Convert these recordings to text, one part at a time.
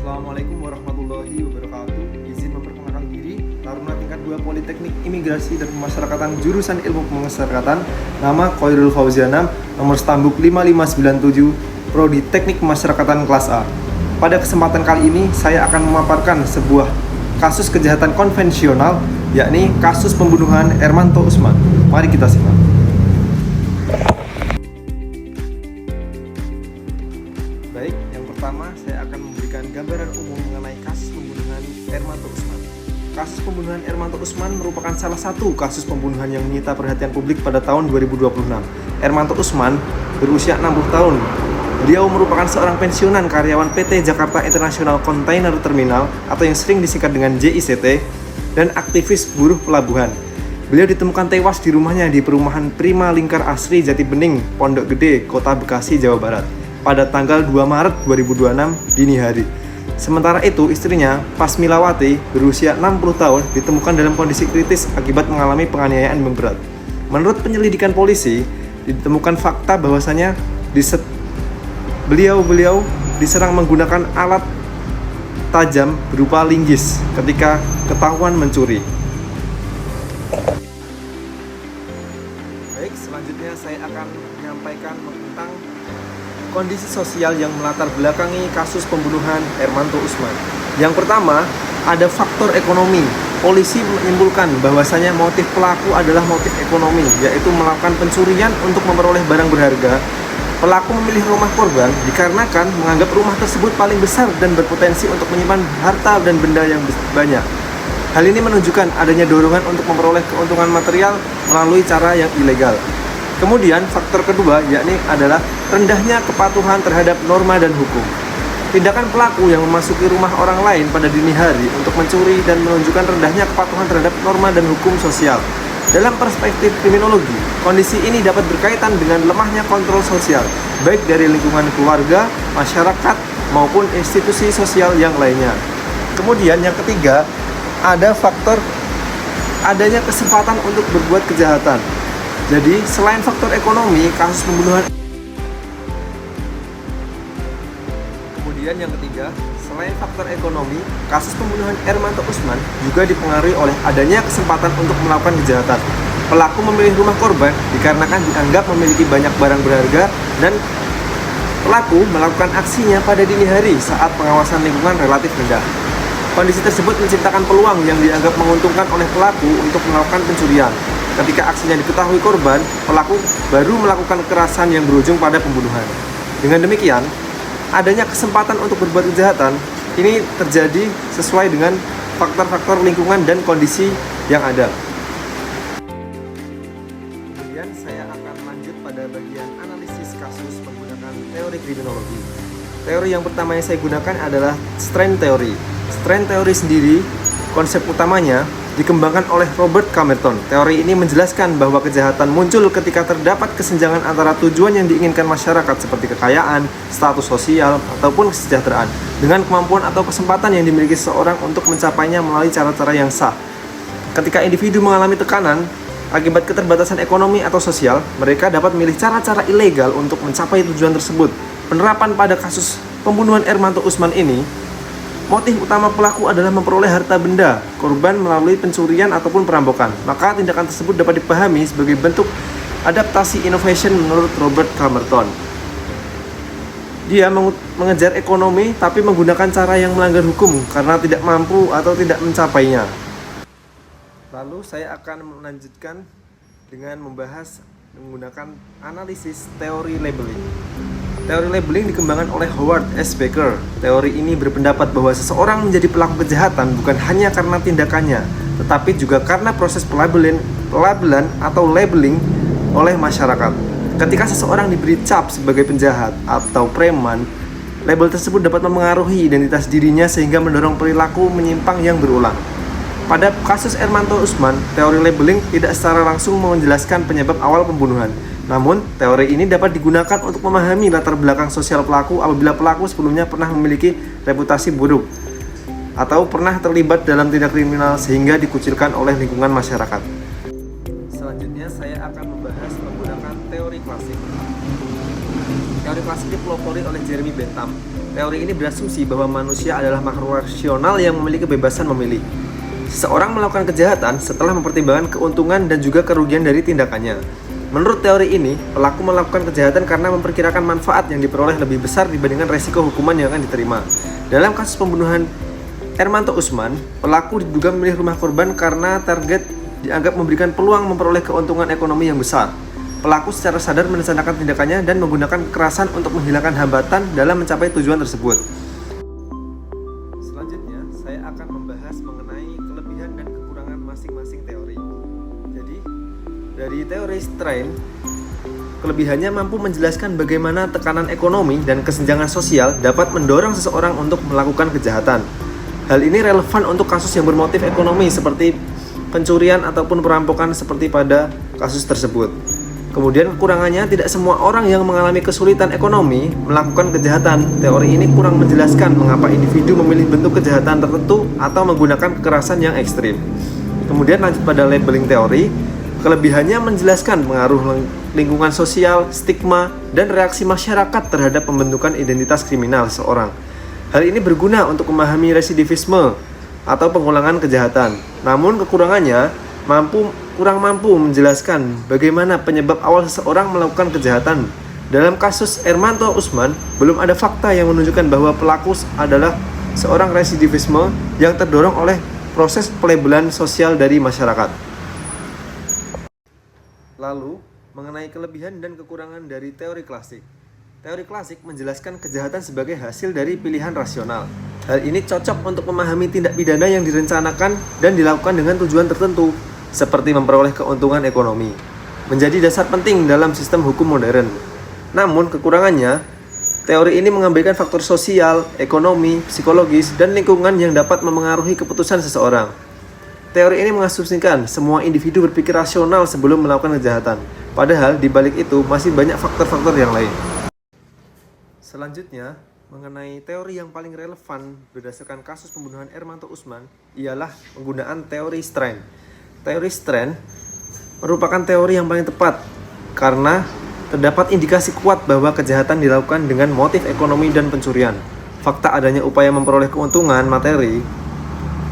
Assalamualaikum warahmatullahi wabarakatuh. Izin memperkenalkan diri, Taruna tingkat 2 Politeknik Imigrasi dan Pemasyarakatan jurusan Ilmu Pemasyarakatan. Nama Khoirul Fauziana, nomor stambuk 5597, Prodi Teknik Pemasyarakatan kelas A. Pada kesempatan kali ini saya akan memaparkan sebuah kasus kejahatan konvensional, yakni kasus pembunuhan Ermanto Usman. Mari kita simak. Baik, yang pertama saya akan memberikan gambaran umum mengenai kasus pembunuhan Ermanto Usman. Kasus pembunuhan Ermanto Usman merupakan salah satu kasus pembunuhan yang menyita perhatian publik pada tahun 2026. Ermanto Usman berusia 60 tahun. Beliau merupakan seorang pensiunan karyawan PT Jakarta International Container Terminal atau yang sering disingkat dengan JICT dan aktivis buruh pelabuhan. Beliau ditemukan tewas di rumahnya di perumahan Prima Lingkar Asri Jati Bening, Pondok Gede, Kota Bekasi, Jawa Barat pada tanggal 2 Maret 2026 dini hari. Sementara itu istrinya, Pasmilawati, berusia 60 tahun ditemukan dalam kondisi kritis akibat mengalami penganiayaan yang berat. Menurut penyelidikan polisi, ditemukan fakta bahwasanya beliau diserang menggunakan alat tajam berupa linggis ketika ketahuan mencuri. Baik, selanjutnya saya akan menyampaikan tentang kondisi sosial yang melatar belakangi kasus pembunuhan Ermanto Usman. Yang pertama, ada faktor ekonomi. Polisi menyimpulkan bahwasanya motif pelaku adalah motif ekonomi, yaitu melakukan pencurian untuk memperoleh barang berharga. Pelaku memilih rumah korban dikarenakan menganggap rumah tersebut paling besar dan berpotensi untuk menyimpan harta dan benda yang banyak. Hal ini menunjukkan adanya dorongan untuk memperoleh keuntungan material melalui cara yang ilegal. Kemudian faktor kedua yakni adalah rendahnya kepatuhan terhadap norma dan hukum. Tindakan pelaku yang memasuki rumah orang lain pada dini hari untuk mencuri dan menunjukkan rendahnya kepatuhan terhadap norma dan hukum sosial. Dalam perspektif kriminologi, kondisi ini dapat berkaitan dengan lemahnya kontrol sosial, baik dari lingkungan keluarga, masyarakat, maupun institusi sosial yang lainnya. Kemudian yang ketiga, ada faktor adanya kesempatan untuk berbuat kejahatan. Jadi, selain faktor ekonomi, kasus pembunuhan. Kemudian yang ketiga, selain faktor ekonomi, kasus pembunuhan Ermanto Usman juga dipengaruhi oleh adanya kesempatan untuk melakukan kejahatan. Pelaku memilih rumah korban dikarenakan dianggap memiliki banyak barang berharga dan pelaku melakukan aksinya pada dini hari saat pengawasan lingkungan relatif rendah. Kondisi tersebut menciptakan peluang yang dianggap menguntungkan oleh pelaku untuk melakukan pencurian. Ketika aksinya diketahui korban, pelaku baru melakukan kekerasan yang berujung pada pembunuhan. Dengan demikian, adanya kesempatan untuk berbuat kejahatan ini terjadi sesuai dengan faktor-faktor lingkungan dan kondisi yang ada. Kemudian saya akan lanjut pada bagian analisis kasus menggunakan teori kriminologi. Teori yang pertama yang saya gunakan adalah strain theory. Strain theory sendiri, konsep utamanya dikembangkan oleh Robert Camerton. Teori ini menjelaskan bahwa kejahatan muncul ketika terdapat kesenjangan antara tujuan yang diinginkan masyarakat seperti kekayaan, status sosial, ataupun kesejahteraan dengan kemampuan atau kesempatan yang dimiliki seseorang untuk mencapainya melalui cara-cara yang sah. Ketika individu mengalami tekanan akibat keterbatasan ekonomi atau sosial, mereka dapat memilih cara-cara ilegal untuk mencapai tujuan tersebut. Penerapan pada kasus pembunuhan Ermanto Usman ini, motif utama pelaku adalah memperoleh harta benda korban melalui pencurian ataupun perampokan. Maka tindakan tersebut dapat dipahami sebagai bentuk adaptasi innovation menurut Robert Camerton. Dia mengejar ekonomi tapi menggunakan cara yang melanggar hukum karena tidak mampu atau tidak mencapainya. Lalu saya akan melanjutkan dengan membahas menggunakan analisis teori labeling. Teori labeling dikembangkan oleh Howard S. Baker. Teori ini berpendapat bahwa seseorang menjadi pelaku kejahatan bukan hanya karena tindakannya, tetapi juga karena proses pelabelan atau labeling oleh masyarakat. Ketika seseorang diberi cap sebagai penjahat atau preman, label tersebut dapat memengaruhi identitas dirinya sehingga mendorong perilaku menyimpang yang berulang. Pada kasus Ermanto Usman, teori labeling tidak secara langsung menjelaskan penyebab awal pembunuhan. Namun, teori ini dapat digunakan untuk memahami latar belakang sosial pelaku apabila pelaku sebelumnya pernah memiliki reputasi buruk atau pernah terlibat dalam tindak kriminal sehingga dikucilkan oleh lingkungan masyarakat. Selanjutnya, saya akan membahas menggunakan teori klasik. Teori klasik dipelopori oleh Jeremy Bentham. Teori ini berasumsi bahwa manusia adalah makhluk rasional yang memiliki kebebasan memilih. Seseorang melakukan kejahatan setelah mempertimbangkan keuntungan dan juga kerugian dari tindakannya. Menurut teori ini, pelaku melakukan kejahatan karena memperkirakan manfaat yang diperoleh lebih besar dibandingkan resiko hukuman yang akan diterima. Dalam kasus pembunuhan Hermanto Usman, pelaku diduga memilih rumah korban karena target dianggap memberikan peluang memperoleh keuntungan ekonomi yang besar. Pelaku secara sadar merencanakan tindakannya dan menggunakan kekerasan untuk menghilangkan hambatan dalam mencapai tujuan tersebut. Selanjutnya, saya akan membahas mengenai kelebihan dan kekurangan masing-masing teori. Jadi, dari teori Strain, kelebihannya mampu menjelaskan bagaimana tekanan ekonomi dan kesenjangan sosial dapat mendorong seseorang untuk melakukan kejahatan. Hal ini relevan untuk kasus yang bermotif ekonomi seperti pencurian ataupun perampokan seperti pada kasus tersebut. Kemudian kekurangannya, tidak semua orang yang mengalami kesulitan ekonomi melakukan kejahatan. Teori ini kurang menjelaskan mengapa individu memilih bentuk kejahatan tertentu atau menggunakan kekerasan yang ekstrim. Kemudian lanjut pada labeling teori, kelebihannya menjelaskan pengaruh lingkungan sosial, stigma, dan reaksi masyarakat terhadap pembentukan identitas kriminal seseorang. Hal ini berguna untuk memahami residivisme atau pengulangan kejahatan. Namun kekurangannya kurang mampu menjelaskan bagaimana penyebab awal seseorang melakukan kejahatan. Dalam kasus Hermanto Usman, belum ada fakta yang menunjukkan bahwa pelaku adalah seorang residivisme yang terdorong oleh proses pelabelan sosial dari masyarakat. Lalu, mengenai kelebihan dan kekurangan dari teori klasik. Teori klasik menjelaskan kejahatan sebagai hasil dari pilihan rasional. Hal ini cocok untuk memahami tindak pidana yang direncanakan dan dilakukan dengan tujuan tertentu, seperti memperoleh keuntungan ekonomi, menjadi dasar penting dalam sistem hukum modern. Namun kekurangannya, teori ini mengabaikan faktor sosial, ekonomi, psikologis, dan lingkungan yang dapat memengaruhi keputusan seseorang. Teori ini mengasumsikan semua individu berpikir rasional sebelum melakukan kejahatan, padahal di balik itu masih banyak faktor-faktor yang lain. Selanjutnya, mengenai teori yang paling relevan berdasarkan kasus pembunuhan Hermanto Usman ialah penggunaan teori Strain. Teori Strain merupakan teori yang paling tepat karena terdapat indikasi kuat bahwa kejahatan dilakukan dengan motif ekonomi dan pencurian. Fakta adanya upaya memperoleh keuntungan materi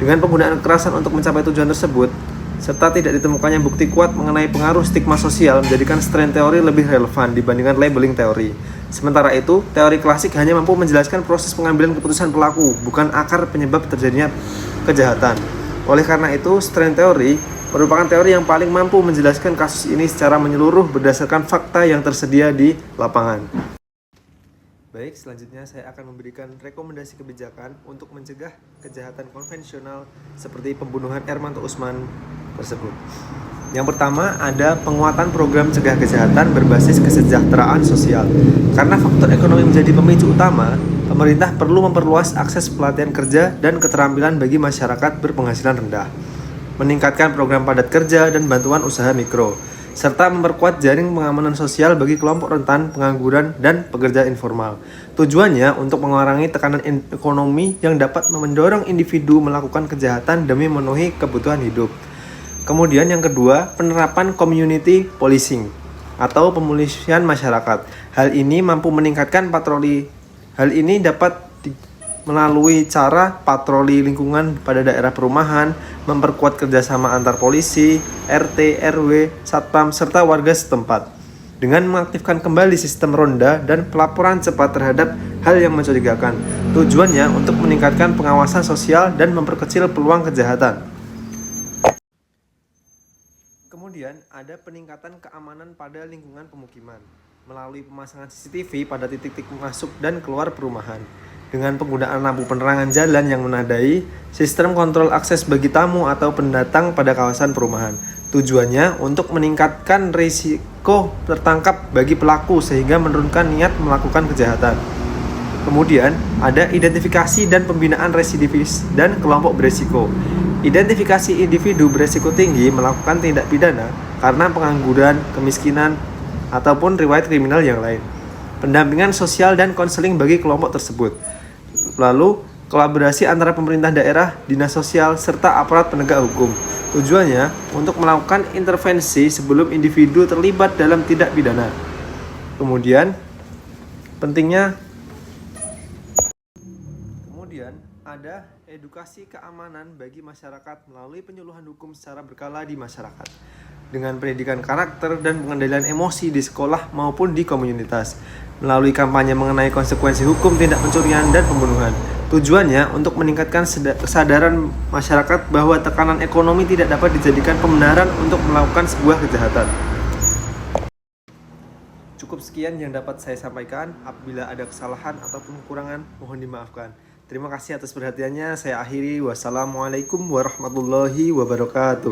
dengan penggunaan kekerasan untuk mencapai tujuan tersebut, serta tidak ditemukannya bukti kuat mengenai pengaruh stigma sosial menjadikan Strain teori lebih relevan dibandingkan labeling teori. Sementara itu, teori klasik hanya mampu menjelaskan proses pengambilan keputusan pelaku, bukan akar penyebab terjadinya kejahatan. Oleh karena itu, Strain teori merupakan teori yang paling mampu menjelaskan kasus ini secara menyeluruh berdasarkan fakta yang tersedia di lapangan. Baik, selanjutnya saya akan memberikan rekomendasi kebijakan untuk mencegah kejahatan konvensional seperti pembunuhan Hermanto Usman tersebut. Yang pertama, ada penguatan program cegah kejahatan berbasis kesejahteraan sosial. Karena faktor ekonomi menjadi pemicu utama, pemerintah perlu memperluas akses pelatihan kerja dan keterampilan bagi masyarakat berpenghasilan rendah, meningkatkan program padat kerja dan bantuan usaha mikro, serta memperkuat jaring pengamanan sosial bagi kelompok rentan, pengangguran, dan pekerja informal. Tujuannya untuk mengurangi tekanan ekonomi yang dapat mendorong individu melakukan kejahatan demi memenuhi kebutuhan hidup. Kemudian yang kedua, penerapan community policing atau pemolisian masyarakat. Hal ini mampu meningkatkan patroli. Hal ini dapat melalui cara patroli lingkungan pada daerah perumahan, memperkuat kerjasama antar polisi, RT, RW, Satpam, serta warga setempat. Dengan mengaktifkan kembali sistem ronda dan pelaporan cepat terhadap hal yang mencurigakan. Tujuannya untuk meningkatkan pengawasan sosial dan memperkecil peluang kejahatan. Kemudian ada peningkatan keamanan pada lingkungan pemukiman melalui pemasangan CCTV pada titik-titik masuk dan keluar perumahan. Dengan penggunaan lampu penerangan jalan yang menandai, sistem kontrol akses bagi tamu atau pendatang pada kawasan perumahan. Tujuannya untuk meningkatkan risiko tertangkap bagi pelaku sehingga menurunkan niat melakukan kejahatan. Kemudian ada identifikasi dan pembinaan residivis dan kelompok beresiko. Identifikasi individu beresiko tinggi melakukan tindak pidana karena pengangguran, kemiskinan, ataupun riwayat kriminal yang lain. Pendampingan sosial dan konseling bagi kelompok tersebut. Lalu, kolaborasi antara pemerintah daerah, dinas sosial, serta aparat penegak hukum. Tujuannya untuk melakukan intervensi sebelum individu terlibat dalam tindak pidana. Kemudian, pentingnya ada edukasi keamanan bagi masyarakat melalui penyuluhan hukum secara berkala di masyarakat dengan pendidikan karakter dan pengendalian emosi di sekolah maupun di komunitas melalui kampanye mengenai konsekuensi hukum tindak pencurian dan pembunuhan. Tujuannya untuk meningkatkan kesadaran masyarakat bahwa tekanan ekonomi tidak dapat dijadikan pembenaran untuk melakukan sebuah kejahatan. Cukup sekian yang dapat saya sampaikan. Apabila ada kesalahan ataupun kekurangan, mohon dimaafkan. Terima kasih atas perhatiannya. Saya akhiri. Wassalamualaikum warahmatullahi wabarakatuh.